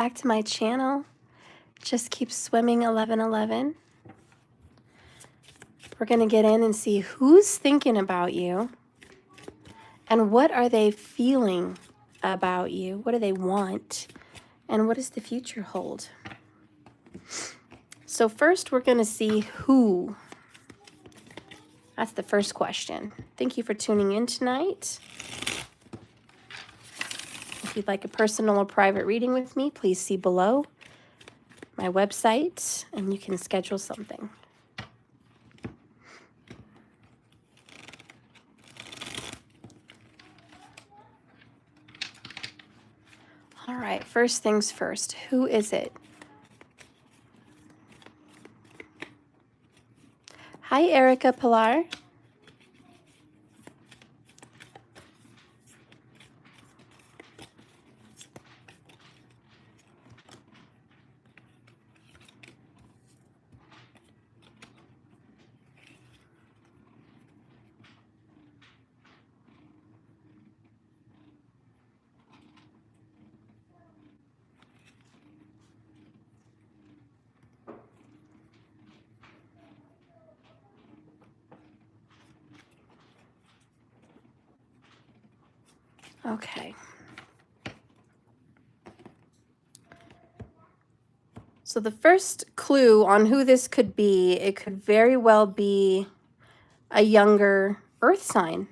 back to my channel. Just keep swimming 1111. We're going to get in and see who's thinking about you and what are they feeling about you. What do they want? And what does the future hold? So first we're going to see who. That's the first question. Thank you for tuning in tonight. If you'd like a personal or private reading with me, please see below my website and you can schedule something. All right, first things first. Who is it? Hi, Erica Pilar. Okay. So the first clue on who this could be, it could very well be a younger earth sign.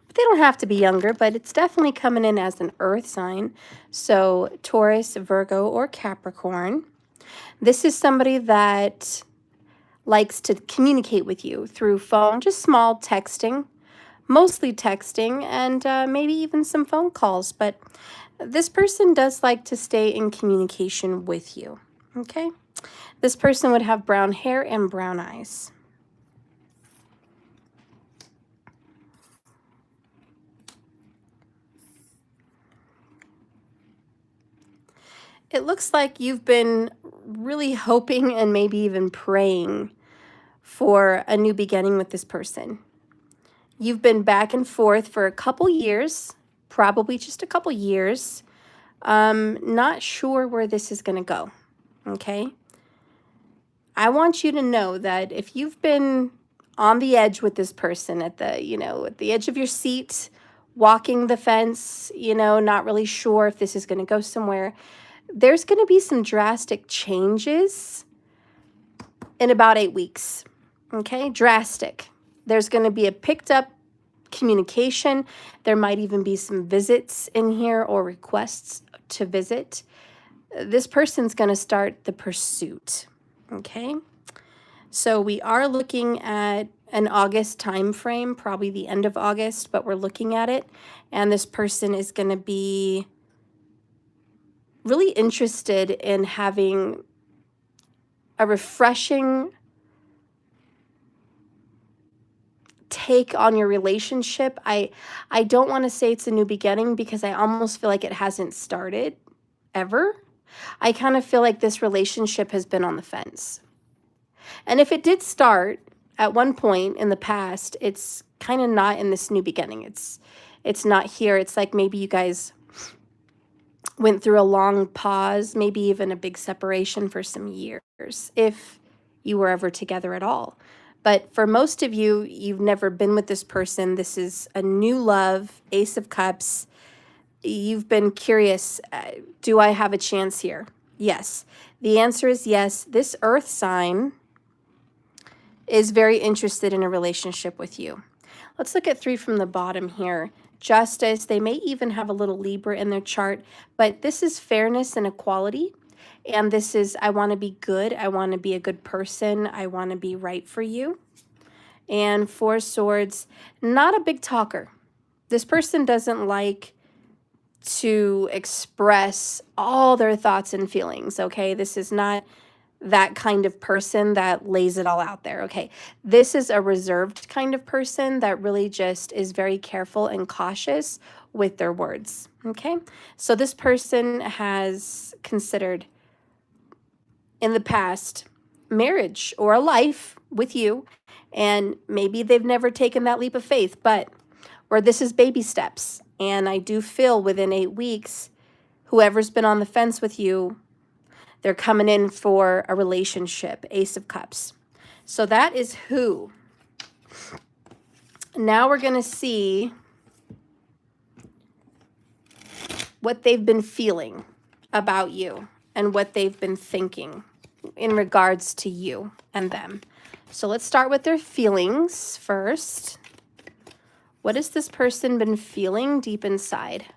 But they don't have to be younger, but it's definitely coming in as an earth sign. So Taurus, Virgo, or Capricorn. This is somebody that likes to communicate with you through phone, just small texting, mostly texting, and maybe even some phone calls. But this person does like to stay in communication with you, okay? This person would have brown hair and brown eyes. It looks like you've been really hoping and maybe even praying for a new beginning with this person. You've been back and forth for a couple years, probably just a couple years. Not sure where this is going to go, okay? I want you to know that if you've been on the edge with this person at the, at the edge of your seat, walking the fence, not really sure if this is going to go somewhere, there's going to be some drastic changes in about 8 weeks, okay? Drastic. There's going to be a picked up communication. There might even be some visits in here or requests to visit. This person's going to start the pursuit, okay? So we are looking at an August time frame, probably the end of August, but we're looking at it. And this person is going to be really interested in having a refreshing take on your relationship. I don't want to say it's a new beginning because I almost feel like it hasn't started ever. I kind of feel like this relationship has been on the fence. And if it did start at one point in the past, it's kind of not in this new beginning. It's not here. It's like maybe you guys went through a long pause, maybe even a big separation for some years, if you were ever together at all. But for most of you, you've never been with this person. This is a new love, Ace of Cups. You've been curious, do I have a chance here? Yes. The answer is yes. This earth sign is very interested in a relationship with you. Let's look at 3 from the bottom here. Justice, they may even have a little Libra in their chart, but this is fairness and equality. And this is, I want to be good. I want to be a good person. I want to be right for you. And 4 Swords, not a big talker. This person doesn't like to express all their thoughts and feelings, okay? This is not that kind of person that lays it all out there, okay? This is a reserved kind of person that really just is very careful and cautious with their words, okay? So this person has considered in the past marriage or a life with you, and maybe they've never taken that leap of faith, or this is baby steps. And I do feel within 8 weeks, whoever's been on the fence with you They're coming in for a relationship, Ace of Cups. So that is who. Now we're going to see what they've been feeling about you and what they've been thinking in regards to you and them. So let's start with their feelings first. What has this person been feeling deep inside?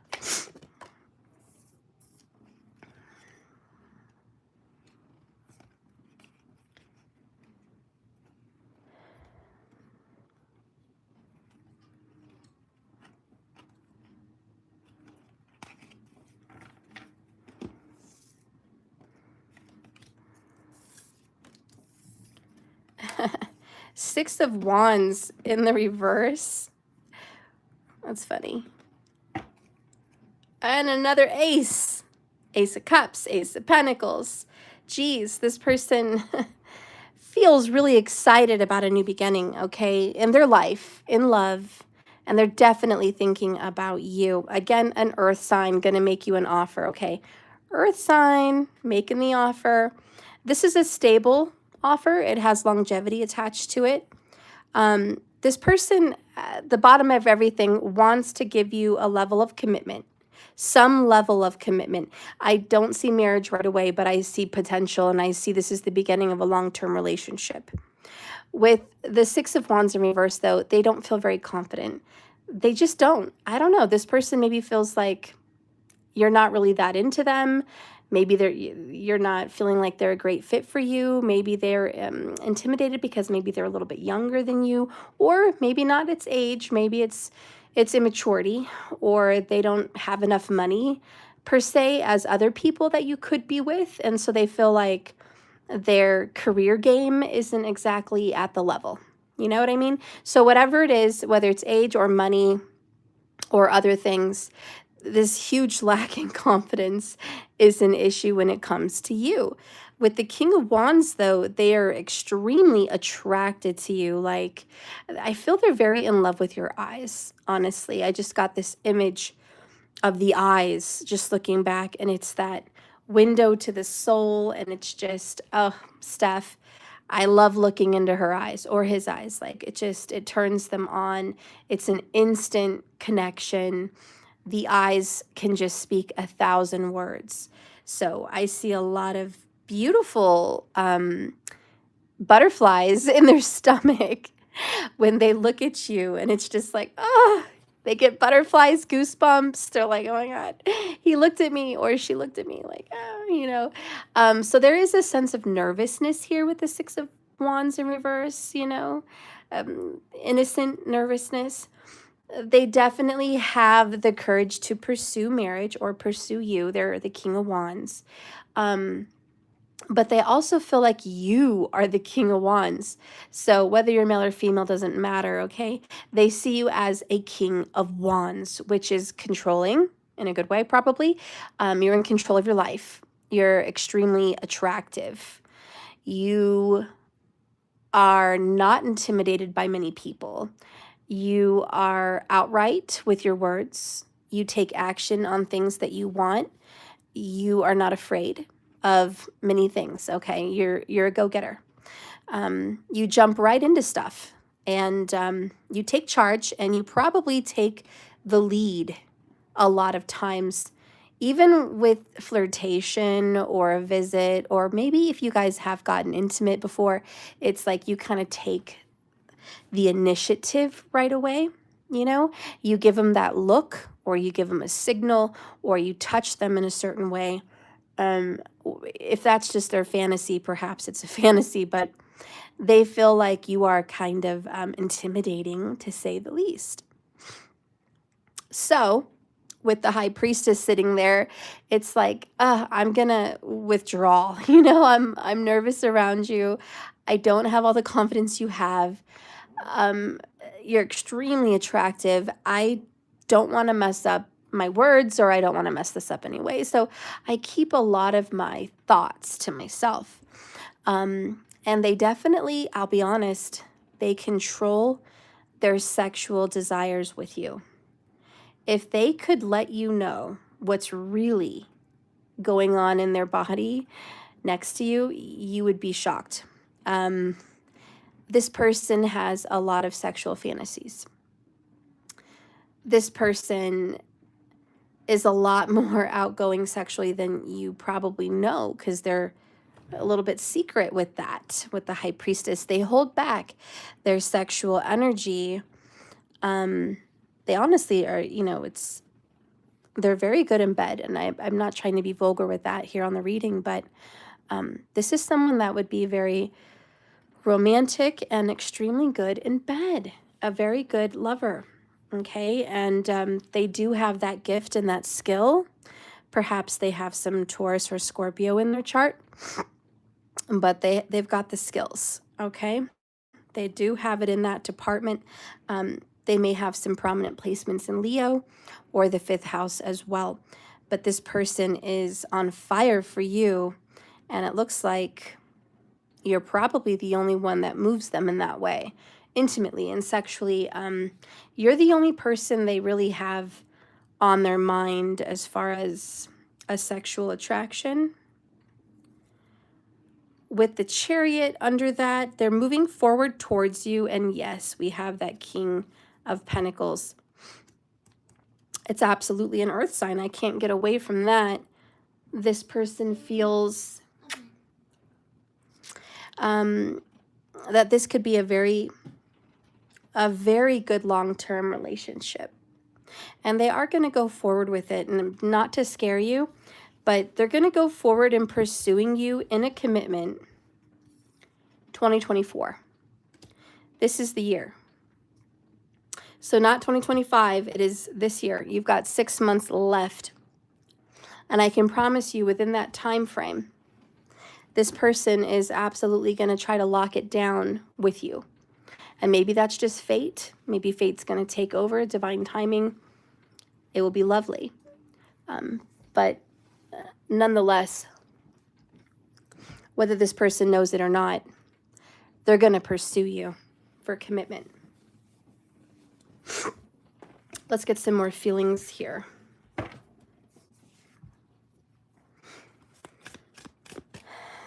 Six of Wands in the reverse. That's funny. And another ace. Ace of Cups, Ace of Pentacles. Geez, this person feels really excited about a new beginning, okay, in their life, in love, and they're definitely thinking about you. Again, an earth sign going to make you an offer, okay? Earth sign making the offer. This is a stable offer. It has longevity attached to it. This person, the bottom of everything, wants to give you a level of commitment, some level of commitment. I don't see marriage right away, but I see potential, and I see this is the beginning of a long-term relationship. With the Six of Wands in reverse, though, they don't feel very confident. They just don't. I don't know. This person maybe feels like you're not really that into them. Maybe you're not feeling like they're a great fit for you. Maybe they're intimidated because maybe they're a little bit younger than you, or maybe not it's age. Maybe it's immaturity, or they don't have enough money per se as other people that you could be with. And so they feel like their career game isn't exactly at the level. You know what I mean? So whatever it is, whether it's age or money or other things, this huge lack in confidence is an issue when it comes to you. With the King of Wands, though, they are extremely attracted to you. Like, I feel they're very in love with your eyes, honestly. I just got this image of the eyes just looking back, and it's that window to the soul, and it's just, oh, Steph, I love looking into her eyes or his eyes. Like, it turns them on. It's an instant connection. The eyes can just speak 1,000 words. So I see a lot of beautiful butterflies in their stomach when they look at you, and it's just like, oh, they get butterflies, goosebumps. They're like, oh my God, he looked at me, or she looked at me, like, oh, you know. So there is a sense of nervousness here with the Six of Wands in reverse, you know, innocent nervousness. They definitely have the courage to pursue marriage or pursue you. They're the King of Wands. But they also feel like you are the King of Wands. So whether you're male or female doesn't matter, okay? They see you as a King of Wands, which is controlling in a good way, probably. You're in control of your life. You're extremely attractive. You are not intimidated by many people. You are outright with your words. You take action on things that you want. You are not afraid of many things, okay? You're a go-getter. You jump right into stuff, and you take charge, and you probably take the lead a lot of times, even with flirtation or a visit, or maybe if you guys have gotten intimate before, it's like you kind of take the initiative right away. You know, you give them that look, or you give them a signal, or you touch them in a certain way. If that's just their fantasy, perhaps it's a fantasy, but they feel like you are kind of intimidating, to say the least. So with the High Priestess sitting there, it's like, I'm gonna withdraw. You know, I'm nervous around you. I don't have all the confidence you have. You're extremely attractive. I don't want to mess up my words, or I don't want to mess this up anyway. So I keep a lot of my thoughts to myself. And they definitely, I'll be honest, they control their sexual desires with you. If they could let you know what's really going on in their body, next to you, you would be shocked. This person has a lot of sexual fantasies. This person is a lot more outgoing sexually than you probably know, because they're a little bit secret with that. With the High Priestess, they hold back their sexual energy. They honestly are, they're very good in bed, and I'm not trying to be vulgar with that here on the reading, but this is someone that would be very romantic and extremely good in bed, a very good lover, okay? And they do have that gift and that skill. Perhaps they have some Taurus or Scorpio in their chart, but they've got the skills, okay? They do have it in that department. They may have some prominent placements in Leo or the 5th house as well. But this person is on fire for you, and it looks like you're probably the only one that moves them in that way, intimately and sexually. You're the only person they really have on their mind as far as a sexual attraction. With the Chariot under that, they're moving forward towards you. And yes, we have that King of Pentacles. It's absolutely an earth sign. I can't get away from that. This person feels that this could be a very good long-term relationship. And they are going to go forward with it, and not to scare you, but they're going to go forward in pursuing you in a commitment. 2024. This is the year. So not 2025, it is this year. You've got 6 months left. And I can promise you, within that time frame, this person is absolutely going to try to lock it down with you. And maybe that's just fate. Maybe fate's going to take over, divine timing. It will be lovely. But nonetheless, whether this person knows it or not, they're going to pursue you for commitment. Let's get some more feelings here.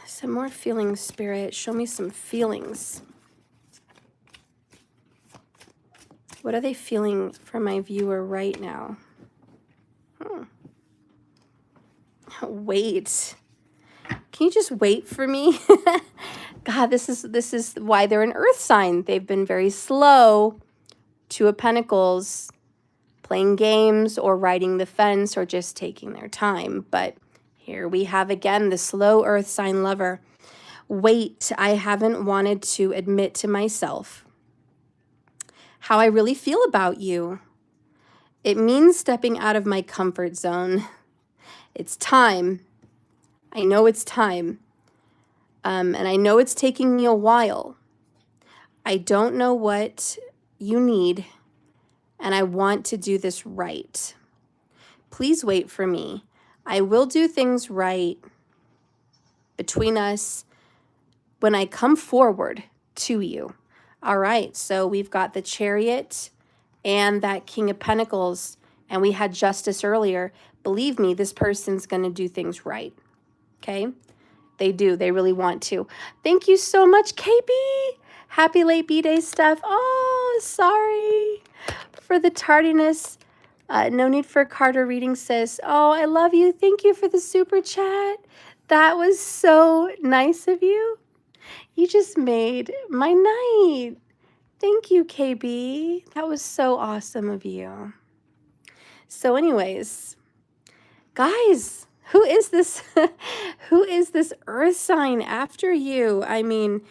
Some more feelings, Spirit. Show me some feelings. What are they feeling for my viewer right now? Wait. Can you just wait for me? God, this is why they're an earth sign. They've been very slow. 2 of Pentacles, playing games or riding the fence or just taking their time. But here we have again the slow earth sign lover. Wait, I haven't wanted to admit to myself how I really feel about you. It means stepping out of my comfort zone. It's time. I know it's time. And I know it's taking me a while. I don't know what you need, and I want to do this right. Please wait for me. I will do things right between us when I come forward to you. All right, so we've got the Chariot and that King of Pentacles, and we had Justice earlier. Believe me, this person's going to do things right, okay? They do. They really want to. Thank you so much, KB. Happy late B-Day stuff. Oh, sorry for the tardiness. No need for a Carter reading, sis. Oh, I love you. Thank you for the super chat. That was so nice of you. You just made my night. Thank you, KB. That was so awesome of you. So anyways, guys, who is this? Who is this earth sign after you? I mean,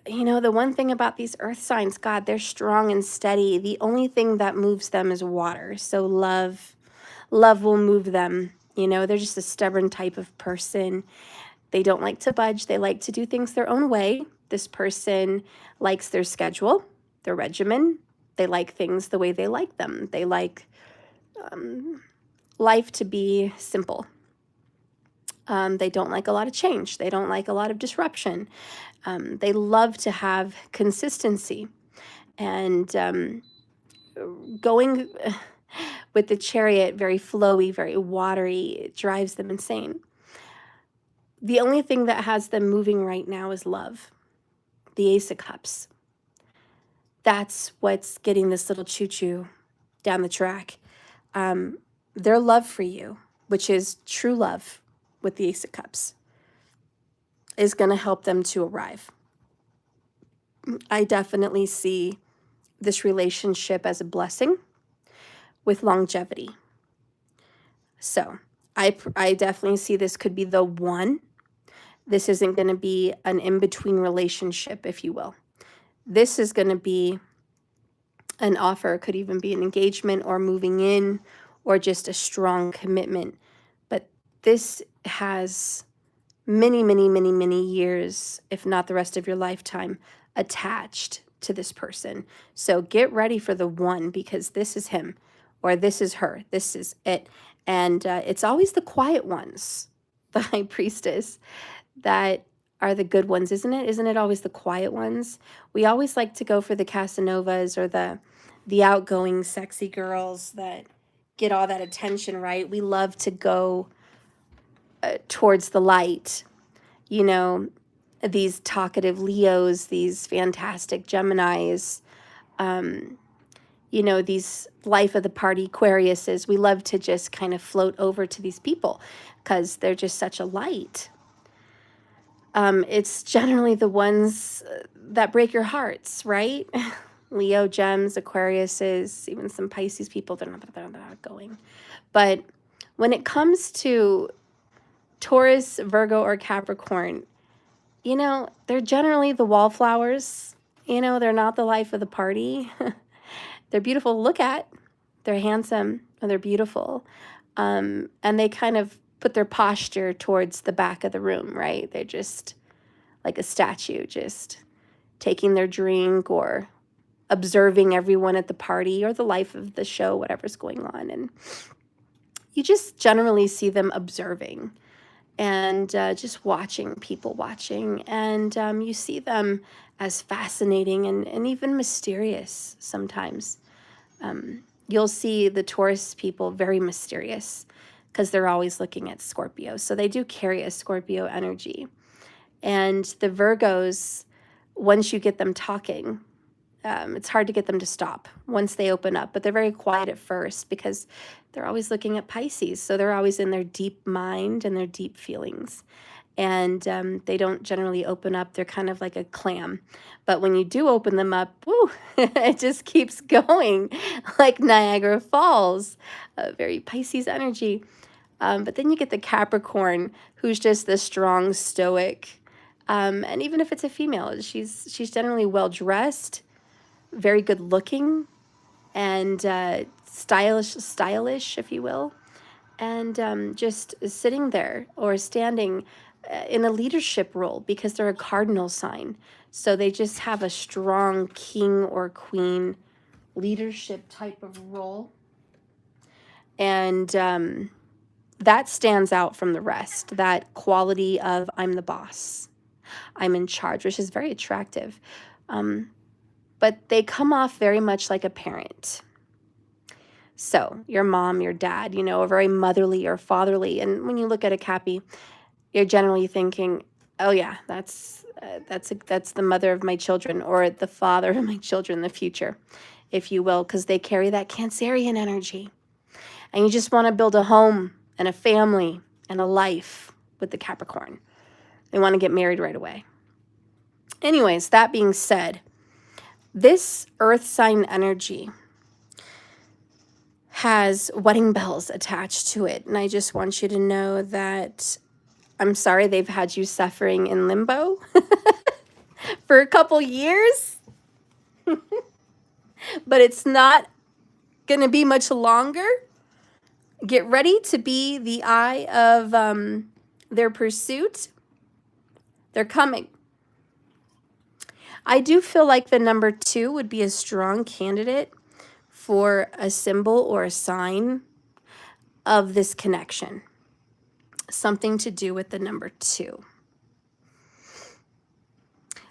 you know, the one thing about these earth signs, God, they're strong and steady. The only thing that moves them is water. So love will move them. You know, they're just a stubborn type of person. They don't like to budge. They like to do things their own way. This person likes their schedule, their regimen. They like things the way they like them. They like life to be simple. They don't like a lot of change. They don't like a lot of disruption. They love to have consistency. And going with the Chariot, very flowy, very watery, it drives them insane. The only thing that has them moving right now is love, the Ace of Cups. That's what's getting this little choo-choo down the track. Their love for you, which is true love with the Ace of Cups, is going to help them to arrive. I definitely see this relationship as a blessing with longevity. So I definitely see this could be the one. This isn't going to be an in-between relationship, if you will. This is going to be an offer. It could even be an engagement or moving in or just a strong commitment. But this has many, many, many, many years, if not the rest of your lifetime, attached to this person. So get ready for the one, because this is him or this is her. This is it. And it's always the quiet ones, the High Priestess, that are the good ones, isn't it? Isn't it always the quiet ones? We always like to go for the Casanovas or the outgoing, sexy girls that get all that attention, right? We love to go towards the light, you know, these talkative Leos, these fantastic Geminis, you know, these life of the party Aquariuses. We love to just kind of float over to these people because they're just such a light. It's generally the ones that break your hearts, right? Leo, Gems, Aquariuses, even some Pisces people, they're not going. But when it comes to Taurus, Virgo, or Capricorn, you know, they're generally the wallflowers. You know, they're not the life of the party. They're beautiful to look at. They're handsome and they're beautiful. And they kind of put their posture towards the back of the room, right? They're just like a statue, just taking their drink or observing everyone at the party or the life of the show, whatever's going on. And you just generally see them observing and just watching, people watching. And you see them as fascinating and even mysterious sometimes. You'll see the Taurus people very mysterious because they're always looking at Scorpio. So they do carry a Scorpio energy. And the Virgos, once you get them talking, it's hard to get them to stop once they open up, but they're very quiet at first because they're always looking at Pisces. So they're always in their deep mind and their deep feelings. And they don't generally open up. They're kind of like a clam. But when you do open them up, woo, it just keeps going like Niagara Falls, very Pisces energy. But then you get the Capricorn, who's just the strong stoic. And even if it's a female, she's generally well-dressed, very good looking, and stylish, if you will, and just sitting there or standing in a leadership role because they're a cardinal sign. So they just have a strong king or queen leadership type of role. And that stands out from the rest, that quality of I'm the boss, I'm in charge, which is very attractive. But they come off very much like a parent. So your mom, your dad, you know, are very motherly or fatherly. And when you look at a Cappy, you're generally thinking, oh yeah, that's the mother of my children or the father of my children in the future, if you will, because they carry that Cancerian energy. And you just want to build a home and a family and a life with the Capricorn. They want to get married right away. Anyways, that being said, this earth sign energy has wedding bells attached to it. And I just want you to know that I'm sorry they've had you suffering in limbo for a couple years. But it's not going to be much longer. Get ready to be the eye of their pursuit. They're coming. I do feel like the number 2 would be a strong candidate for a symbol or a sign of this connection. Something to do with the number 2.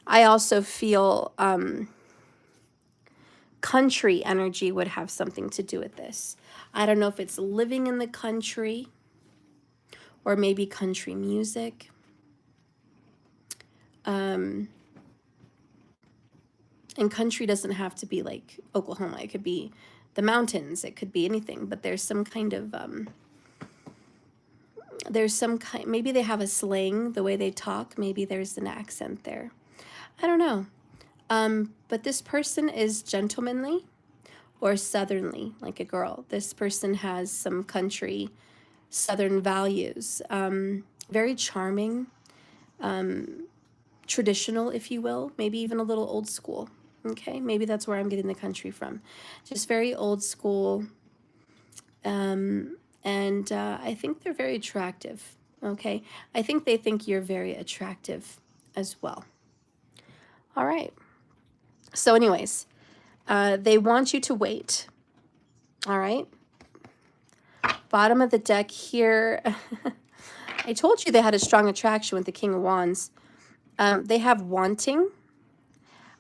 I also feel country energy would have something to do with this. I don't know if it's living in the country or maybe country music. And country doesn't have to be like Oklahoma. It could be the mountains. It could be anything. But there's some kind of maybe they have a slang the way they talk. Maybe there's an accent there. I don't know. But this person is gentlemanly or southernly, like a girl. This person has some country southern values. Very charming, traditional, if you will, maybe even a little old school. Okay, maybe that's where I'm getting the country from. Just very old school. And I think they're very attractive. Okay, I think they think you're very attractive as well. All right. So anyways, they want you to wait. All right. Bottom of the deck here. I told you they had a strong attraction with the King of Wands. They have wanting.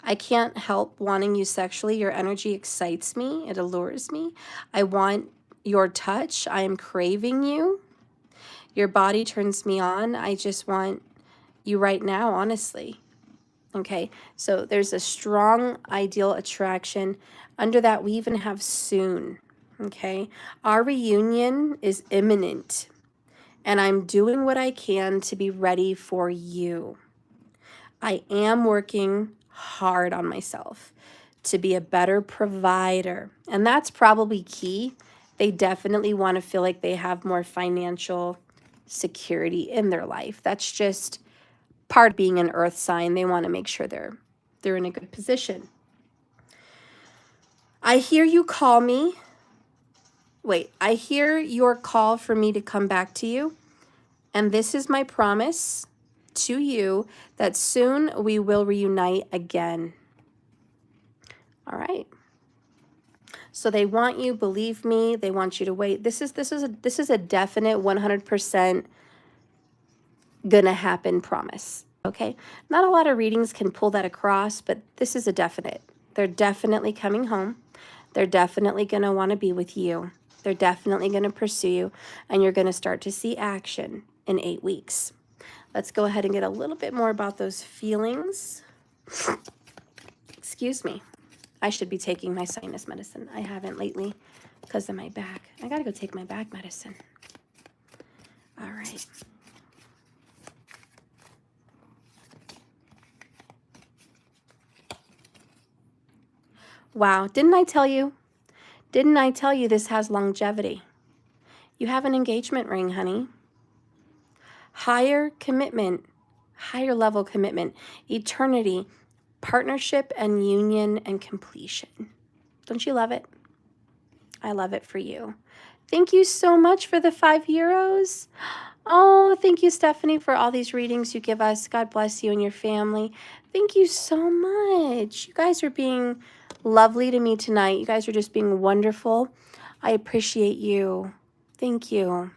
I can't help wanting you sexually. Your energy excites me. It allures me. I want your touch. I am craving you. Your body turns me on. I just want you right now, honestly. Okay, so there's a strong ideal attraction. Under that, we even have soon. Okay, our reunion is imminent, and I'm doing what I can to be ready for you. I am working hard on myself to be a better provider, and that's probably key. They definitely want to feel like they have more financial security in their life. That's just part of being an earth sign. They want to make sure they're in a good position. I hear you call me. Wait, I hear your call for me to come back to you. And this is my promise to you that soon we will reunite again. All right. So they want you, believe me, they want you to wait. This is a definite 100% gonna happen promise. Okay, not a lot of readings can pull that across, but this is a definite. They're definitely coming home. They're definitely going to want to be with you. They're definitely going to pursue you, and you're going to start to see action in 8 weeks. Let's go ahead and get a little bit more about those feelings. Excuse me. I should be taking my sinus medicine. I haven't lately because of my back. I got to go take my back medicine. All right. Wow, didn't I tell you? Didn't I tell you this has longevity? You have an engagement ring, honey. Higher commitment, higher level commitment, eternity, partnership and union and completion. Don't you love it? I love it for you. Thank you so much for the €5. Oh, thank you, Stephanie, for all these readings you give us. God bless you and your family. Thank you so much. You guys are being lovely to me tonight. You guys are just being wonderful. I appreciate you. Thank you.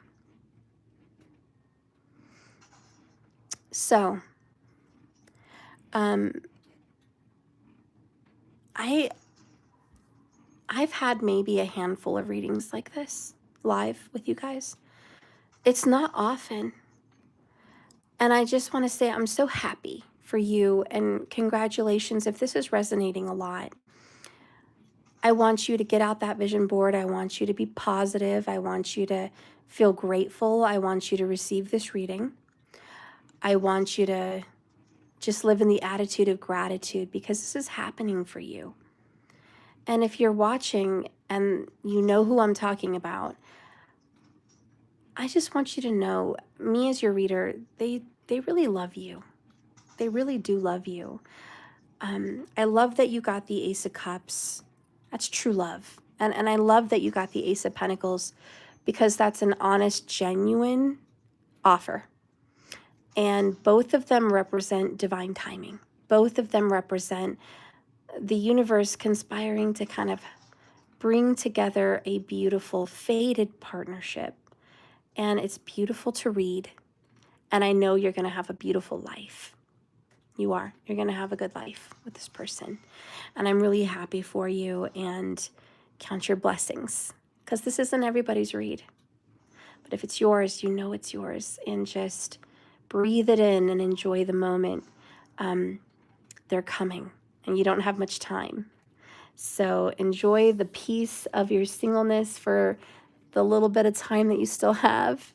So, I've had maybe a handful of readings like this live with you guys. It's not often. And I just want to say I'm so happy for you and congratulations if this is resonating a lot. I want you to get out that vision board. I want you to be positive. I want you to feel grateful. I want you to receive this reading. I want you to just live in the attitude of gratitude because this is happening for you. And if you're watching and you know who I'm talking about, I just want you to know, me as your reader, they really love you. They really do love you. I love that you got the Ace of Cups. That's true love. And I love that you got the Ace of Pentacles because that's an honest, genuine offer. And both of them represent divine timing. Both of them represent the universe conspiring to kind of bring together a beautiful, fated partnership. And it's beautiful to read. And I know you're going to have a beautiful life. You are. You're going to have a good life with this person. And I'm really happy for you and count your blessings because this isn't everybody's read. But if it's yours, you know it's yours. And just breathe it in and enjoy the moment. they're coming and you don't have much time. So enjoy the peace of your singleness for the little bit of time that you still have.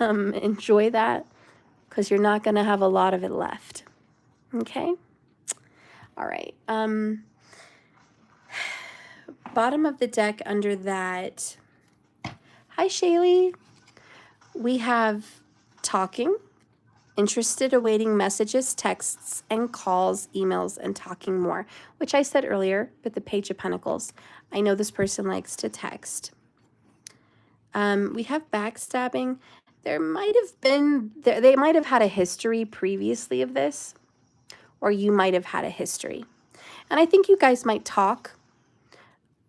Enjoy that, because you're not going to have a lot of it left. Okay? All right. Bottom of the deck under that. Hi, Shaylee. We have talking, interested, awaiting messages, texts, and calls, emails, and talking more, which I said earlier with the Page of Pentacles. I know this person likes to text. We have backstabbing. There might have been, they might have had a history previously of this, or you might have had a history. And I think you guys might talk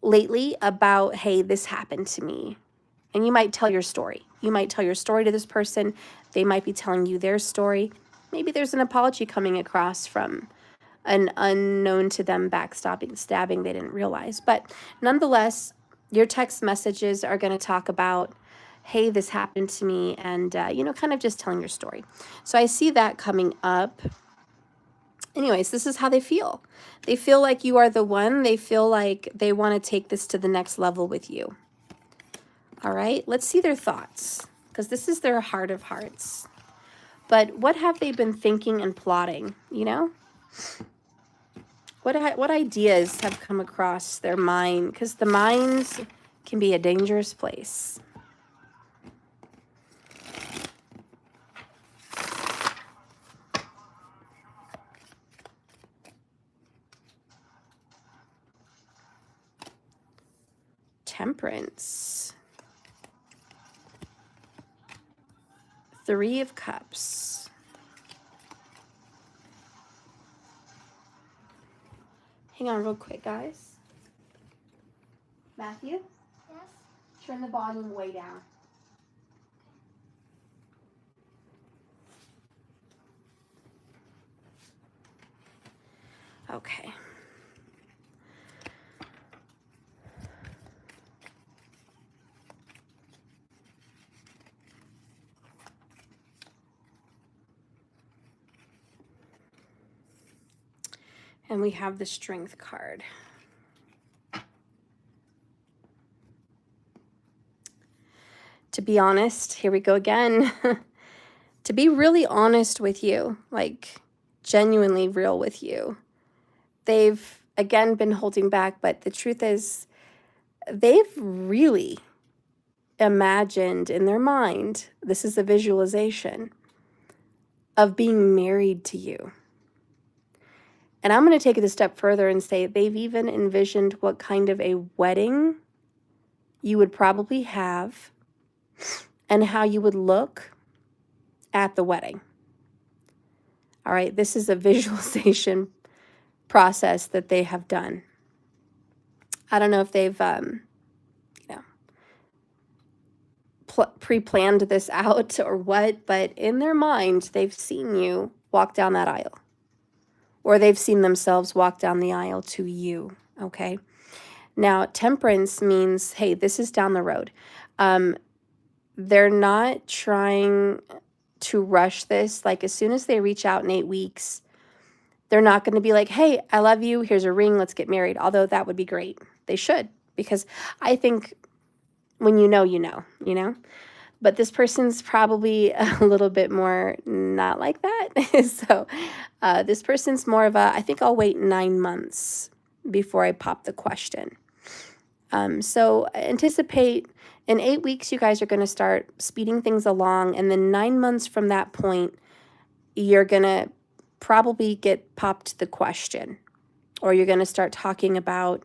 lately about, hey, this happened to me. And you might tell your story. You might tell your story to this person. They might be telling you their story. Maybe there's an apology coming across from an unknown to them stabbing they didn't realize. But nonetheless, your text messages are going to talk about, hey, this happened to me, and, you know, kind of just telling your story. So I see that coming up. Anyways, this is how they feel. They feel like you are the one. They feel like they want to take this to the next level with you. All right, let's see their thoughts, because this is their heart of hearts. But what have they been thinking and plotting, you know? What ideas have come across their mind? Because the minds can be a dangerous place. Temperance. Three of Cups. Hang on real quick, guys. Matthew? Yes? Turn the volume way down. Okay. And we have the Strength card. To be honest, here we go again. To be really honest with you, like genuinely real with you. They've, again, been holding back, but the truth is they've really imagined in their mind, this is a visualization, of being married to you. And I'm going to take it a step further and say they've even envisioned what kind of a wedding you would probably have and how you would look at the wedding. All right, this is a visualization process that they have done. I don't know if they've, pre-planned this out or what, but in their mind, they've seen you walk down that aisle, or they've seen themselves walk down the aisle to you, okay? Now, temperance means, hey, this is down the road. They're not trying to rush this. Like, as soon as they reach out in 8 weeks, they're not going to be like, hey, I love you, here's a ring, let's get married. Although that would be great. They should, because I think when you know, you know, you know? But this person's probably a little bit more not like that. So this person's more of a, I think I'll wait 9 months before I pop the question. So anticipate in 8 weeks, you guys are going to start speeding things along. And then 9 months from that point, you're going to probably get popped the question, or you're going to start talking about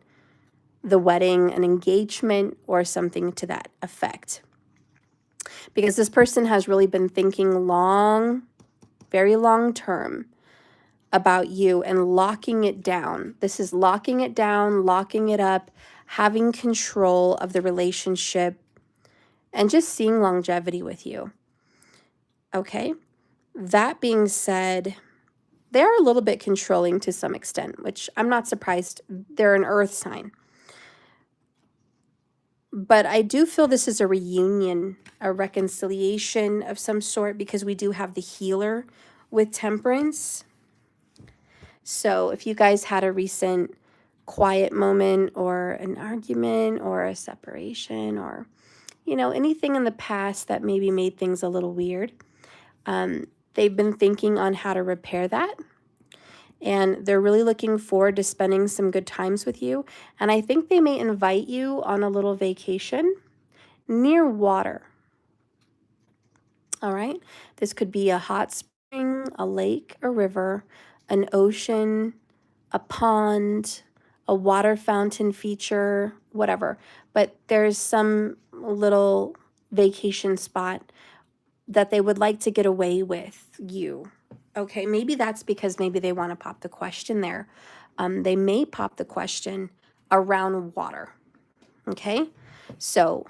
the wedding, an engagement, or something to that effect. Because this person has really been thinking long, very long term about you and locking it down. This is locking it down, locking it up, having control of the relationship, and just seeing longevity with you. Okay? That being said, they are a little bit controlling to some extent, which I'm not surprised. They're an earth sign. But I do feel this is a reunion, a reconciliation of some sort, because we do have the healer with temperance. So if you guys had a recent quiet moment or an argument or a separation or, anything in the past that maybe made things a little weird, they've been thinking on how to repair that. And they're really looking forward to spending some good times with you. And I think they may invite you on a little vacation near water. All right. This could be a hot spring, a lake, a river, an ocean, a pond, a water fountain feature, whatever. But there's some little vacation spot that they would like to get away with you. Okay, maybe that's because maybe they want to pop the question there. They may pop the question around water. Okay, so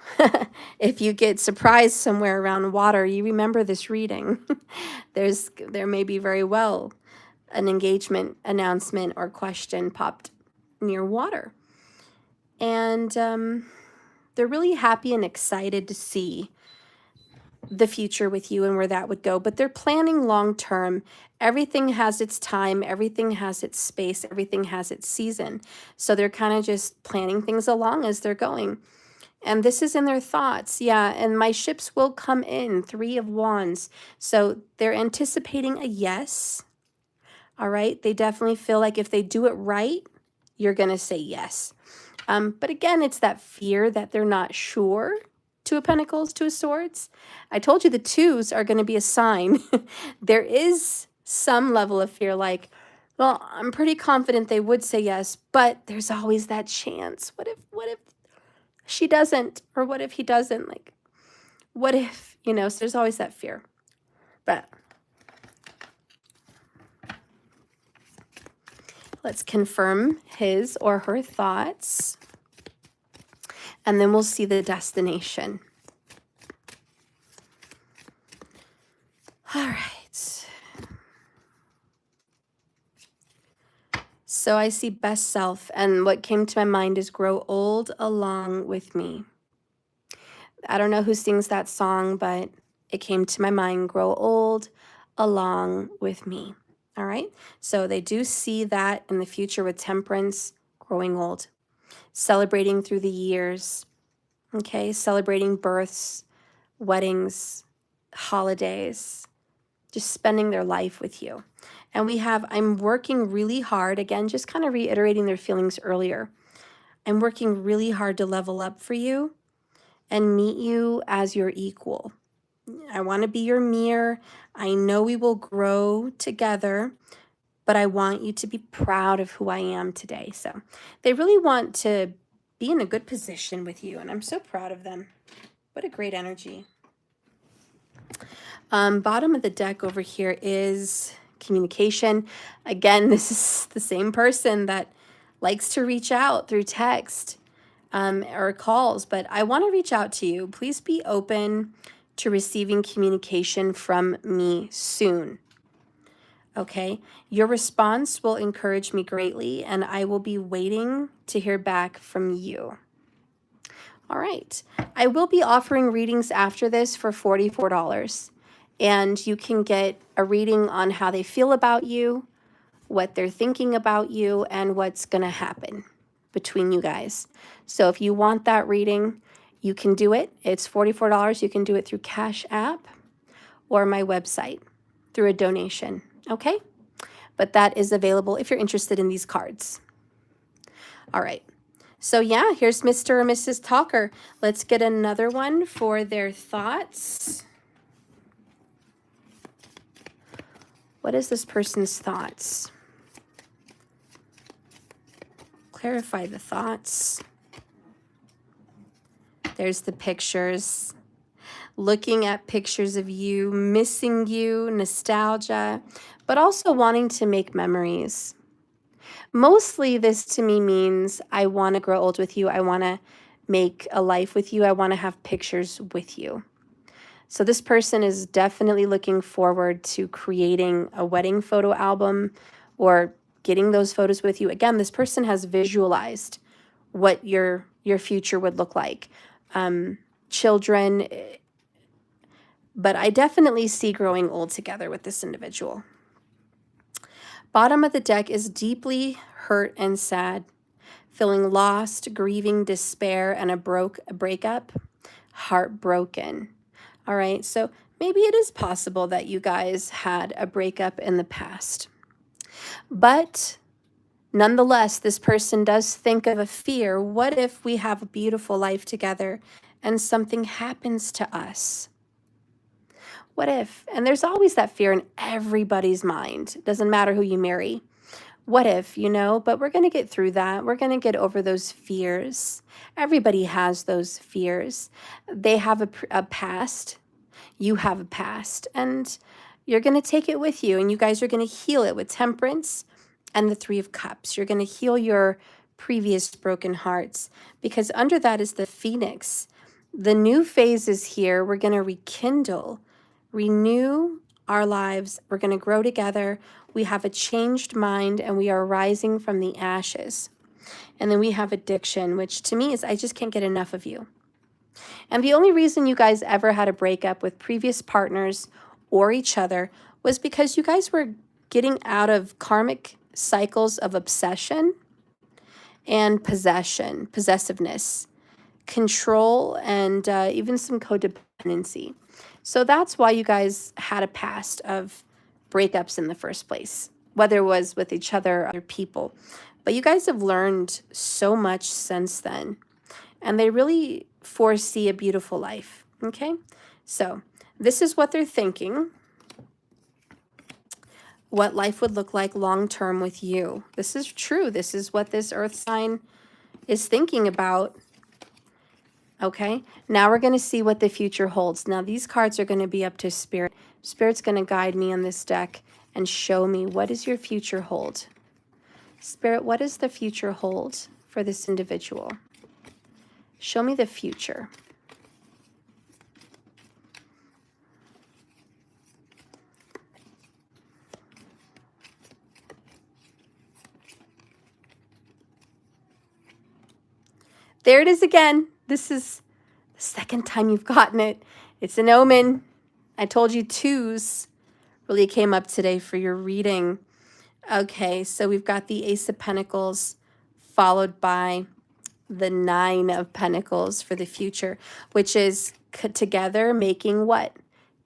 if you get surprised somewhere around water, you remember this reading. There may be very well an engagement announcement or question popped near water. And they're really happy and excited to see the future with you and where that would go, but they're planning long term. Everything has its time, everything has its space, everything has its season. So they're kind of just planning things along as they're going. And this is in their thoughts. Yeah, and my ships will come in, 3 of Wands. So they're anticipating a yes. All right, they definitely feel like if they do it right, you're going to say yes. But again, it's that fear that they're not sure. 2 of Pentacles, 2 of Swords. I told you the 2s are going to be a sign. There is some level of fear like, well, I'm pretty confident they would say yes, but there's always that chance. What if she doesn't? Or what if he doesn't? Like, what if, so there's always that fear. But let's confirm his or her thoughts. And then we'll see the destination. All right. So I see best self, and what came to my mind is grow old along with me. I don't know who sings that song, but it came to my mind, grow old along with me. All right. So they do see that in the future with temperance, growing old, celebrating through the years. Okay. Celebrating births, weddings, holidays, just spending their life with you. And we have, I'm working really hard, again, just kind of reiterating their feelings earlier. I'm working really hard to level up for you and meet you as your equal. I want to be your mirror. I know we will grow together, but I want you to be proud of who I am today. So they really want to be in a good position with you, and I'm so proud of them. What a great energy. Bottom of the deck over here is communication. Again, this is the same person that likes to reach out through text or calls, but I want to reach out to you. Please be open to receiving communication from me soon. Okay, your response will encourage me greatly, and I will be waiting to hear back from you. All right, I will be offering readings after this for $44. And you can get a reading on how they feel about you, what they're thinking about you, and what's going to happen between you guys. So if you want that reading, you can do it. It's $44. You can do it through Cash App or my website through a donation. Okay? But that is available if you're interested in these cards. All right. So yeah, here's Mr. or Mrs. Talker. Let's get another one for their thoughts. What is this person's thoughts? Clarify the thoughts. There's the pictures. Looking at pictures of you, missing you, nostalgia, but also wanting to make memories. Mostly this to me means I want to grow old with you. I want to make a life with you. I want to have pictures with you. So this person is definitely looking forward to creating a wedding photo album or getting those photos with you. Again, this person has visualized what your future would look like. Children, but I definitely see growing old together with this individual. Bottom of the deck is deeply hurt and sad, feeling lost, grieving, despair, and a breakup, heartbroken. All right, so maybe it is possible that you guys had a breakup in the past. But nonetheless, this person does think of a fear. What if we have a beautiful life together and something happens to us? What if? And there's always that fear in everybody's mind. It doesn't matter who you marry. What if, you know? But we're going to get through that. We're going to get over those fears. Everybody has those fears. They have a past. You have a past. And you're going to take it with you. And you guys are going to heal it with Temperance and the Three of Cups. You're going to heal your previous broken hearts, because under that is the Phoenix. The new phase is here. We're going to rekindle, renew our lives. We're going to grow together. We have a changed mind, and we are rising from the ashes. And then we have addiction, which to me is I just can't get enough of you. And the only reason you guys ever had a breakup with previous partners or each other was because you guys were getting out of karmic cycles of obsession and possession, possessiveness, control, and even some codependency. So that's why you guys had a past of breakups in the first place, whether it was with each other or other people. But you guys have learned so much since then, and they really foresee a beautiful life, okay? So this is what they're thinking, what life would look like long-term with you. This is true. This is what this earth sign is thinking about. Okay, now we're going to see what the future holds. Now these cards are going to be up to Spirit. Spirit's going to guide me on this deck and show me, what does your future hold? Spirit, what does the future hold for this individual? Show me the future. There it is again. This is the second time you've gotten it. It's an omen. I told you twos really came up today for your reading. Okay, so we've got the Ace of Pentacles followed by the Nine of Pentacles for the future, which is together making what?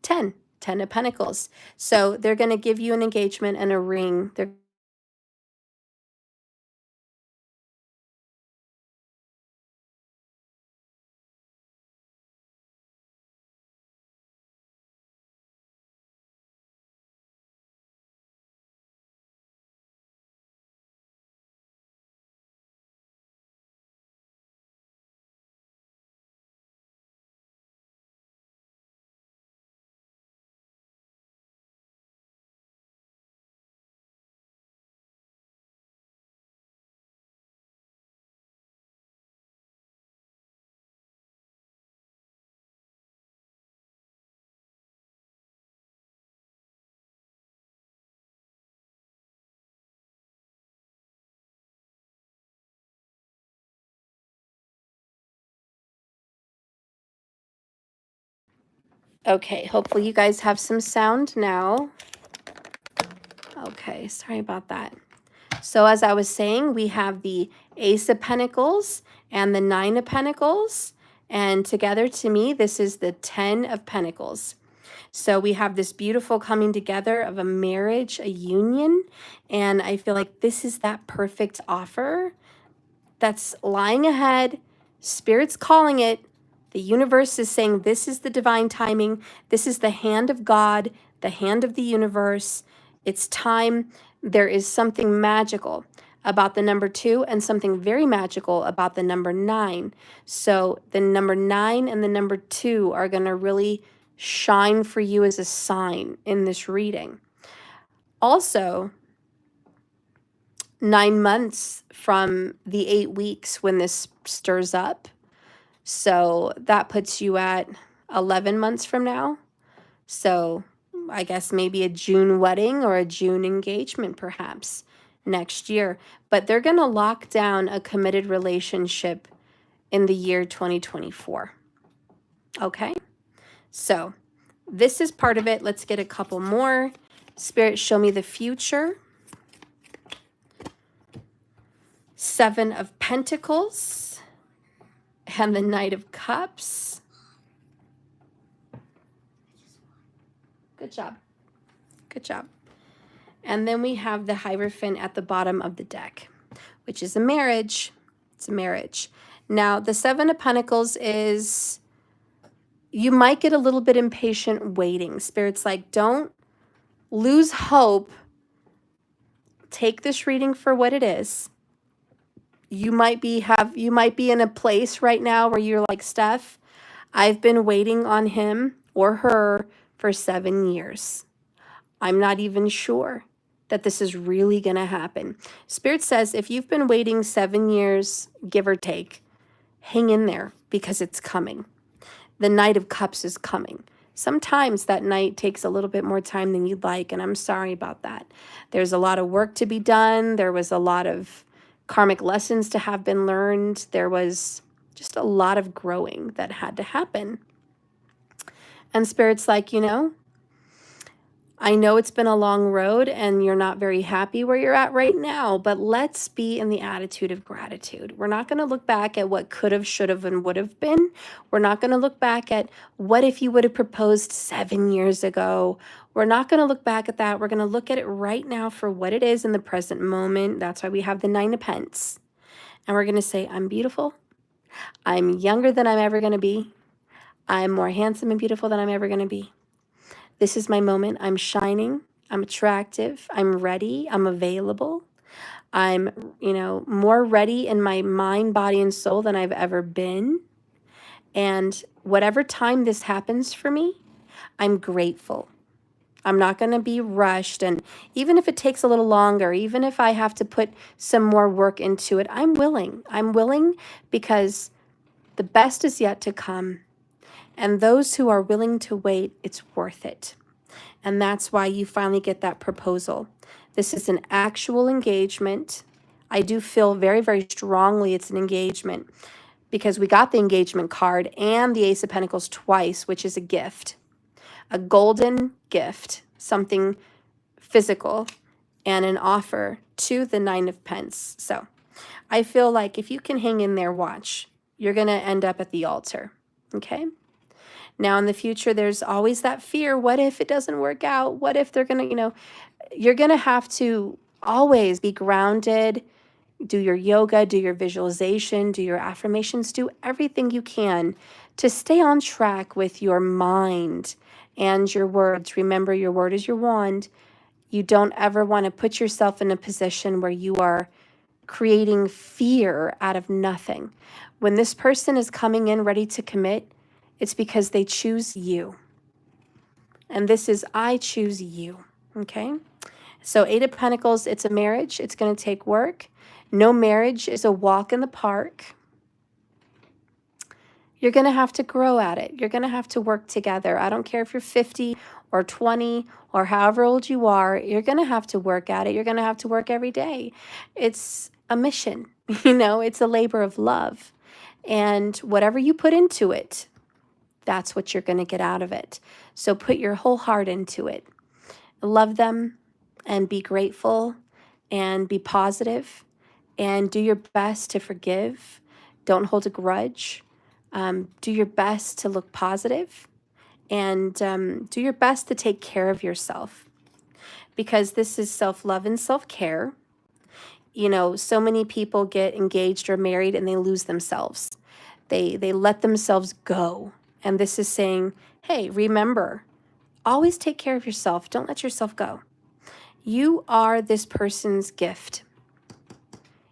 10 of Pentacles. So they're going to give you an engagement and a ring. They're okay. Hopefully you guys have some sound now. Okay, sorry about that. So as I was saying, we have the Ace of Pentacles and the Nine of Pentacles. And together, to me, this is the 10 of Pentacles. So we have this beautiful coming together of a marriage, a union. And I feel like this is that perfect offer that's lying ahead. Spirit's calling it. The universe is saying this is the divine timing. This is the hand of God, the hand of the universe. It's time. There is something magical about the number 2 and something very magical about the number 9. So the number 9 and the number 2 are going to really shine for you as a sign in this reading. Also, 9 months from the 8 weeks when this stirs up. So that puts you at 11 months from now. So I guess maybe a June wedding or a June engagement perhaps next year. But they're going to lock down a committed relationship in the year 2024. Okay? So this is part of it. Let's get a couple more. Spirit, show me the future. Seven of Pentacles and the Knight of Cups. Good job. Good job. And then we have the Hierophant at the bottom of the deck, which is a marriage. It's a marriage. Now, the Seven of Pentacles is, you might get a little bit impatient waiting. Spirit's like, don't lose hope. Take this reading for what it is. You might be in a place right now where you're like, Steph, I've been waiting on him or her for 7 years. I'm not even sure that this is really going to happen. Spirit says if you've been waiting 7 years, give or take, hang in there because it's coming. The Knight of Cups is coming. Sometimes that night takes a little bit more time than you'd like, and I'm sorry about that. There's a lot of work to be done. There was a lot of karmic lessons to have been learned. There was just a lot of growing that had to happen. And Spirit's like, you know, I know it's been a long road and you're not very happy where you're at right now, but let's be in the attitude of gratitude. We're not going to look back at what could have, should have, and would have been. We're not going to look back at what if you would have proposed 7 years ago. We're not going to look back at that. We're going to look at it right now for what it is in the present moment. That's why we have the Nine of Pentacles. And we're going to say, I'm beautiful. I'm younger than I'm ever going to be. I'm more handsome and beautiful than I'm ever going to be. This is my moment. I'm shining. I'm attractive. I'm ready. I'm available. I'm, more ready in my mind, body, and soul than I've ever been. And whatever time this happens for me, I'm grateful. I'm not going to be rushed. And even if it takes a little longer, even if I have to put some more work into it, I'm willing. I'm willing because the best is yet to come. And those who are willing to wait, it's worth it. And that's why you finally get that proposal. This is an actual engagement. I do feel very, very strongly it's an engagement because we got the engagement card and the Ace of Pentacles twice, which is a gift, a golden gift, something physical, and an offer to the Nine of Pentacles. So I feel like if you can hang in there, watch, you're going to end up at the altar. Okay? Now, in the future, there's always that fear. What if it doesn't work out? What if they're going to, you're going to have to always be grounded, do your yoga, do your visualization, do your affirmations, do everything you can to stay on track with your mind and your words. Remember, your word is your wand. You don't ever want to put yourself in a position where you are creating fear out of nothing. When this person is coming in ready to commit, it's because they choose you. And this is, I choose you, okay? So Eight of Pentacles, it's a marriage. It's going to take work. No marriage is a walk in the park. You're going to have to grow at it. You're going to have to work together. I don't care if you're 50 or 20 or however old you are. You're going to have to work at it. You're going to have to work every day. It's a mission, it's a labor of love. And whatever you put into it, that's what you're going to get out of it. So put your whole heart into it. Love them and be grateful and be positive and do your best to forgive. Don't hold a grudge. Do your best to look positive and do your best to take care of yourself because this is self-love and self-care. So many people get engaged or married and they lose themselves. They let themselves go. And this is saying, hey, remember, always take care of yourself. Don't let yourself go. You are this person's gift.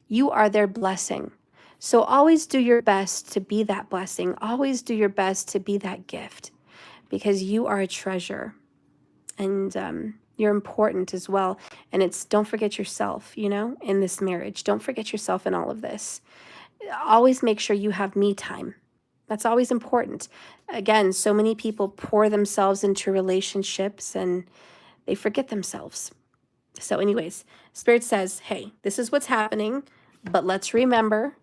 You are their blessing. So always do your best to be that blessing. Always do your best to be that gift because you are a treasure and you're important as well. And don't forget yourself, in this marriage. Don't forget yourself in all of this. Always make sure you have me time. That's always important. Again, so many people pour themselves into relationships and they forget themselves. So anyways, Spirit says, hey, this is what's happening, but let's remember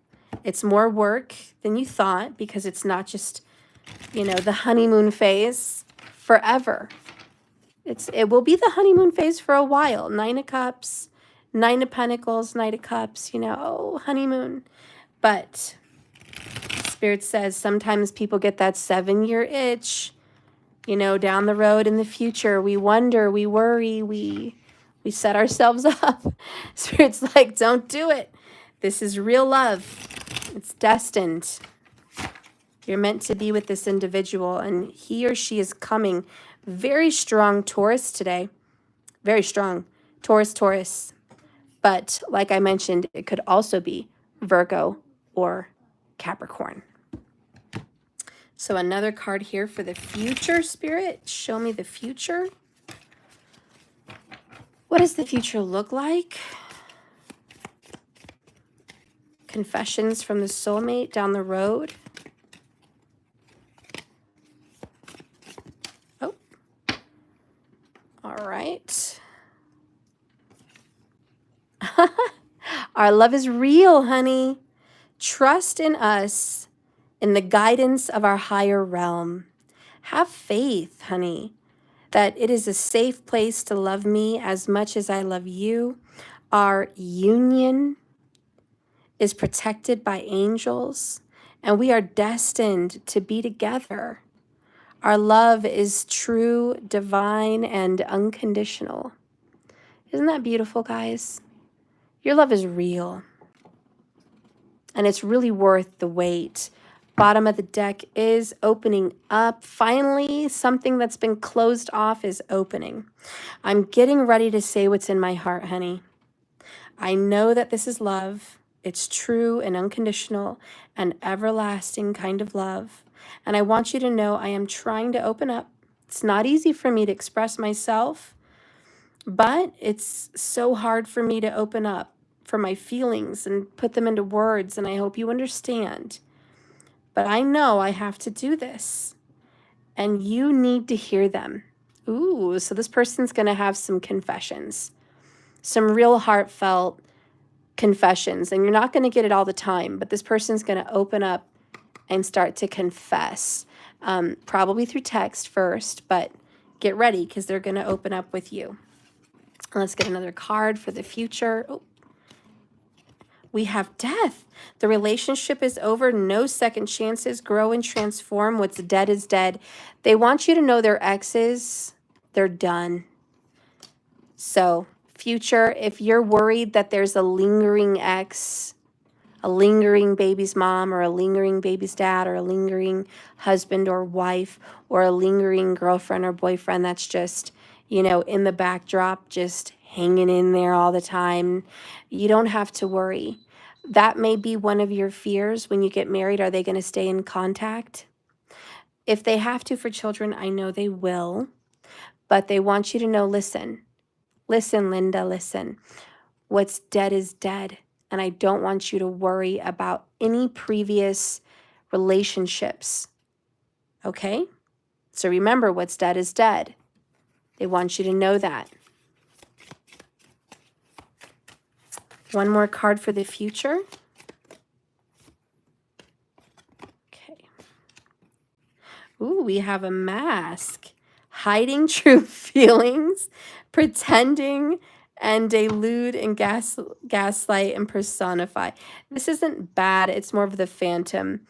it's more work than you thought because it's not just, the honeymoon phase forever. It will be the honeymoon phase for a while. Nine of Cups, Nine of Pentacles, Knight of Cups, you know, oh, honeymoon. But Spirit says sometimes people get that 7-year itch, you know, down the road in the future. We wonder, we worry, we set ourselves up. Spirit's like, don't do it. This is real love. It's destined. You're meant to be with this individual, and he or she is coming. Very strong Taurus today. Very strong. Taurus. But like I mentioned, it could also be Virgo or Capricorn. So another card here for the future, Spirit. Show me the future. What does the future look like? Confessions from the soulmate down the road. Oh. All right. Our love is real, honey. Trust in us, in the guidance of our higher realm. Have faith, honey, that it is a safe place to love me as much as I love you. Our union is protected by angels, and we are destined to be together. Our love is true, divine, and unconditional. Isn't that beautiful, guys? Your love is real, and it's really worth the wait. Bottom of the deck is opening up. Finally, something that's been closed off is opening. I'm getting ready to say what's in my heart, honey. I know that this is love. It's true and unconditional and everlasting kind of love. And I want you to know I am trying to open up. It's not easy for me to express myself, but it's so hard for me to open up for my feelings and put them into words, and I hope you understand. But I know I have to do this, and you need to hear them. Ooh, so this person's going to have some confessions, some real heartfelt confessions, and you're not going to get it all the time, but this person's going to open up and start to confess, probably through text first, but get ready because they're going to open up with you. Let's get another card for the future. Oh. We have death. The relationship is over. No second chances. Grow and transform. What's dead is dead. They want you to know their exes, they're done. So, future, if you're worried that there's a lingering ex, a lingering baby's mom, or a lingering baby's dad, or a lingering husband or wife, or a lingering girlfriend or boyfriend that's just, you know, in the backdrop, just hanging in there all the time, you don't have to worry. That may be one of your fears when you get married. Are they going to stay in contact? If they have to for children, I know they will, but they want you to know, listen, Linda, listen. What's dead is dead, and I don't want you to worry about any previous relationships, okay? So remember, what's dead is dead. They want you to know that. One more card for the future. Okay. Ooh, we have a mask. Hiding true feelings, pretending and delude and gaslight and personify. This isn't bad. It's more of the phantom.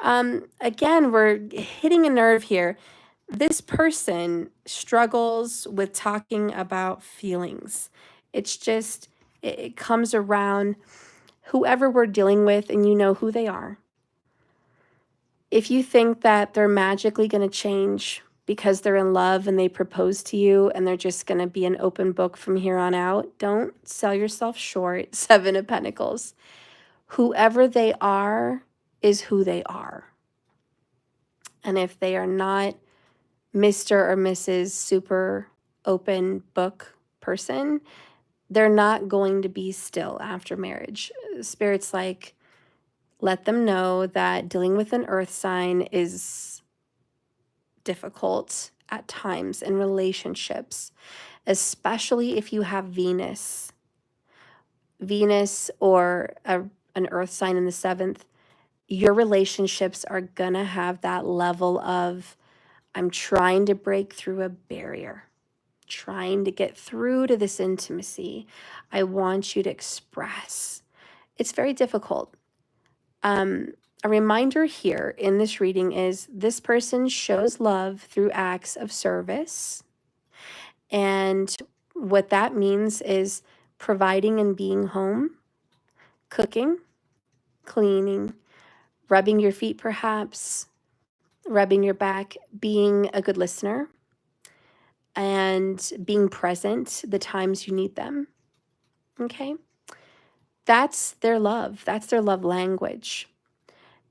Again, we're hitting a nerve here. This person struggles with talking about feelings. It's just, it comes around whoever we're dealing with, and you know who they are. If you think that they're magically going to change because they're in love and they propose to you and they're just going to be an open book from here on out, don't sell yourself short. 7 of Pentacles. Whoever they are is who they are. And if they are not Mr. or Mrs. super open book person, they're not going to be still after marriage. Spirit's like, let them know that dealing with an earth sign is difficult at times in relationships, especially if you have Venus or an earth sign in the 7th. Your relationships are gonna have that level of, I'm trying to break through a barrier. trying to get through to this intimacy. I want you to express. It's very difficult. A reminder here in this reading is this person shows love through acts of service. And what that means is providing and being home, cooking, cleaning, rubbing your feet perhaps, rubbing your back, being a good listener, and being present the times you need them. Okay? That's their love. That's their love language.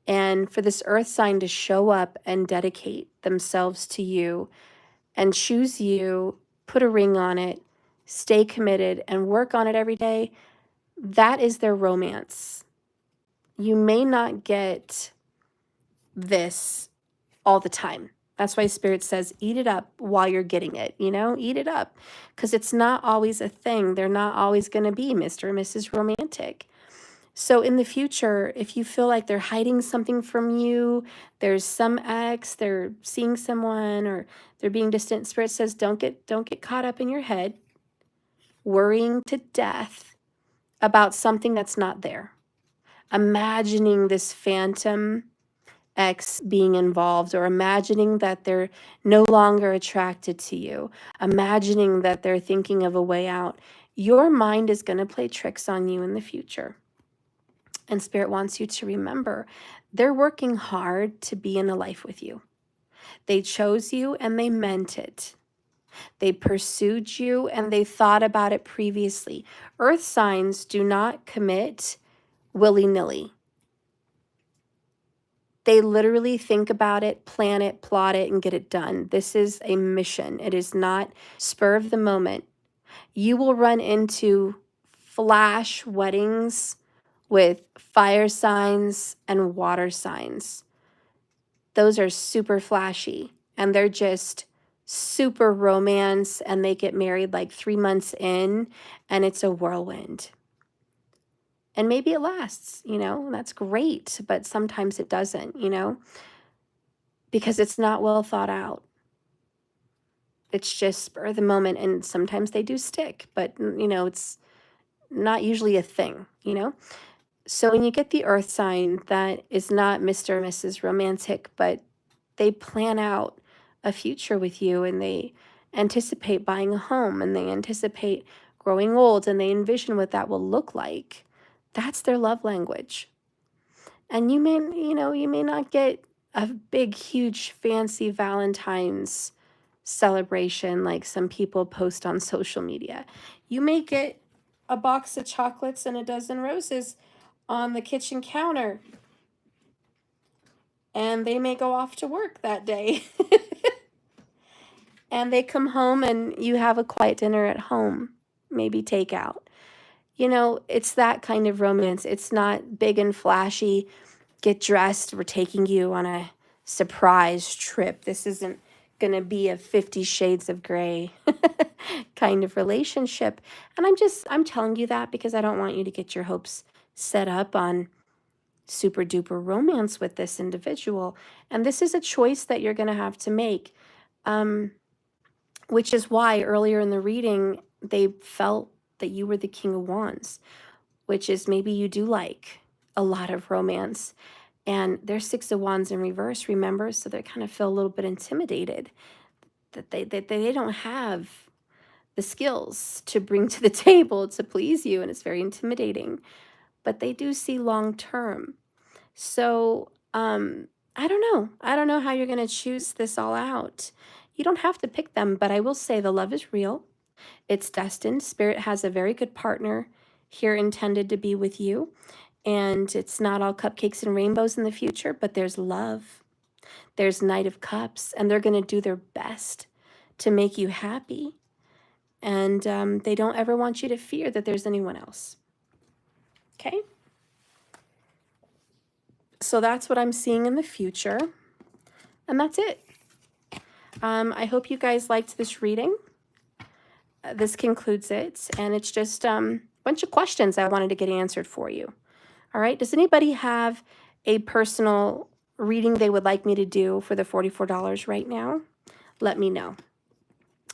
And for this earth sign to show up and dedicate themselves to you and choose you, put a ring on it, stay committed, and work on it every day, that is their romance. You may not get this all the time. That's why Spirit says, eat it up while you're getting it, eat it up. Because it's not always a thing. They're not always going to be Mr. and Mrs. Romantic. So in the future, if you feel like they're hiding something from you, there's some ex, they're seeing someone, or they're being distant, Spirit says, don't get caught up in your head, worrying to death about something that's not there. Imagining this phantom ex being involved, or imagining that they're no longer attracted to you, imagining that they're thinking of a way out. Your mind is going to play tricks on you in the future. And Spirit wants you to remember, they're working hard to be in a life with you. They chose you and they meant it. They pursued you and they thought about it previously. Earth signs do not commit willy-nilly. They literally think about it, plan it, plot it, and get it done. This is a mission. It is not spur of the moment. You will run into flash weddings with fire signs and water signs. Those are super flashy, and they're just super romance, and they get married like 3 months in, and it's a whirlwind. And maybe it lasts, that's great, but sometimes it doesn't, because it's not well thought out. It's just spur of the moment, and sometimes they do stick, but, it's not usually a thing, So when you get the earth sign that is not Mr. and Mrs. Romantic, but they plan out a future with you, and they anticipate buying a home, and they anticipate growing old, and they envision what that will look like, that's their love language. And you may not get a big, huge, fancy Valentine's celebration like some people post on social media. You may get a box of chocolates and a dozen roses on the kitchen counter, and they may go off to work that day. And they come home and you have a quiet dinner at home, maybe takeout. It's that kind of romance. It's not big and flashy. Get dressed. We're taking you on a surprise trip. This isn't going to be a 50 Shades of Grey kind of relationship. And I'm telling you that because I don't want you to get your hopes set up on super duper romance with this individual. And this is a choice that you're going to have to make, which is why earlier in the reading, they felt that you were the King of Wands, which is maybe you do like a lot of romance. And they're Six of Wands in reverse, remember? So they kind of feel a little bit intimidated that they don't have the skills to bring to the table to please you, and it's very intimidating. But they do see long term. So I don't know. I don't know how you're going to choose this all out. You don't have to pick them, but I will say the love is real. It's destined. Spirit has a very good partner here intended to be with you. And it's not all cupcakes and rainbows in the future, but there's love. There's Knight of Cups, and they're going to do their best to make you happy. And they don't ever want you to fear that there's anyone else. Okay? So that's what I'm seeing in the future. And that's it. I hope you guys liked this reading. This concludes it. And it's just a bunch of questions I wanted to get answered for you. All right. Does anybody have a personal reading they would like me to do for the $44 right now? Let me know.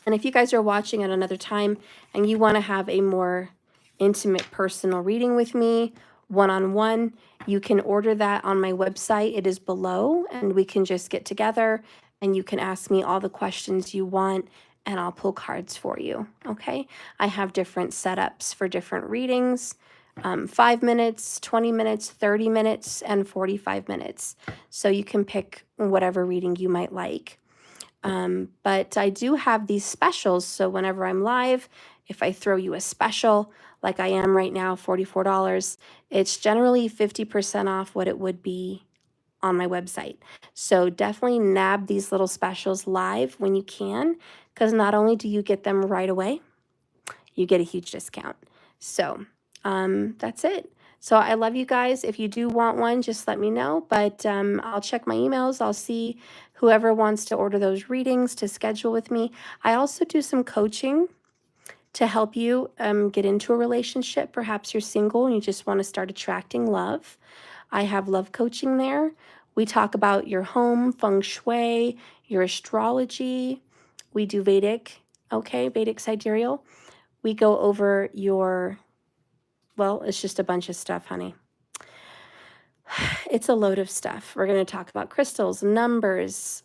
And if you guys are watching at another time and you want to have a more intimate personal reading with me, one-on-one, you can order that on my website. It is below, and we can just get together and you can ask me all the questions you want and I'll pull cards for you, okay? I have different setups for different readings, 5 minutes, 20 minutes, 30 minutes, and 45 minutes. So you can pick whatever reading you might like. But I do have these specials, so whenever I'm live, if I throw you a special, like I am right now, $44, it's generally 50% off what it would be on my website. So definitely nab these little specials live when you can, because not only do you get them right away, you get a huge discount. So that's it. So I love you guys. If you do want one, just let me know. But I'll check my emails. I'll see whoever wants to order those readings to schedule with me. I also do some coaching to help you get into a relationship. Perhaps you're single and you just want to start attracting love. I have love coaching there. We talk about your home, feng shui, your astrology. We do Vedic, okay, Vedic sidereal. We go over your, well, it's just a bunch of stuff, honey. It's a load of stuff. We're going to talk about crystals, numbers,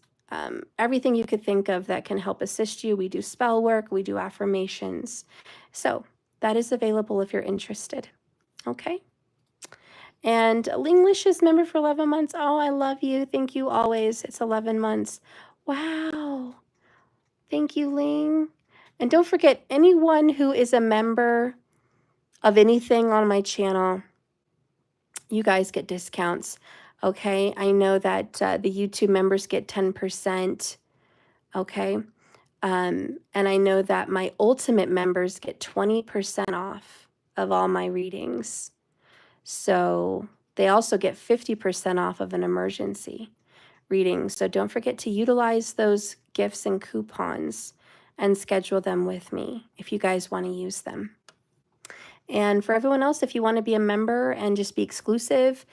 everything you could think of that can help assist you. We do spell work, we do affirmations. So that is available if you're interested. Okay. And Linglish is member for 11 months. Oh, I love you. Thank you always. It's 11 months. Wow. Thank you, Ling. And don't forget, anyone who is a member of anything on my channel, you guys get discounts. Okay. I know that the YouTube members get 10%. Okay. And I know that my ultimate members get 20% off of all my readings. So they also get 50% off of an emergency reading. So don't forget to utilize those gifts and coupons and schedule them with me if you guys want to use them. And for everyone else, if you want to be a member and just be exclusive,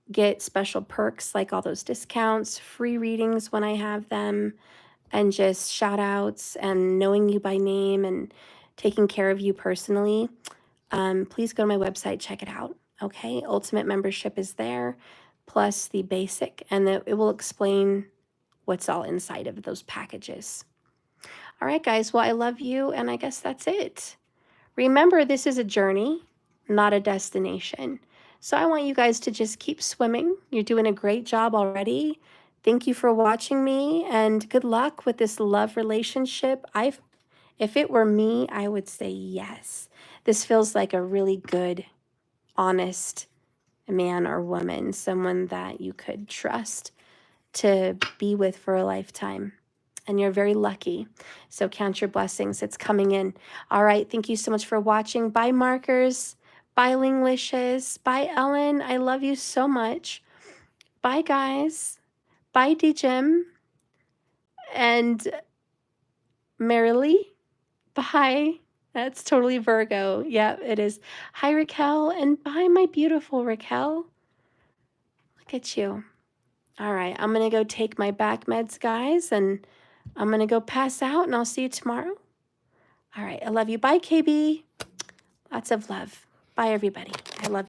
get special perks like all those discounts, free readings when I have them, and just shout outs and knowing you by name and taking care of you personally, please go to my website, check it out. Okay, Ultimate membership is there, plus the basic, and it will explain what's all inside of those packages. All right, guys, well, I love you, and I guess that's it. Remember, this is a journey, not a destination. So I want you guys to just keep swimming. You're doing a great job already. Thank you for watching me, and good luck with this love relationship. If it were me, I would say yes. This feels like a really good, honest man or woman, someone that you could trust to be with for a lifetime. And you're very lucky. So count your blessings. It's coming in. All right. Thank you so much for watching. Bye, Markers. Bye, Linglishes. Bye, Ellen. I love you so much. Bye, guys. Bye, D-Jim. And Marilee. Bye. That's totally Virgo. Yeah, it is. Hi, Raquel. And bye, my beautiful Raquel. Look at you. All right. I'm going to go take my back meds, guys, and I'm going to go pass out, and I'll see you tomorrow. All right. I love you. Bye, KB. Lots of love. Bye, everybody. I love you.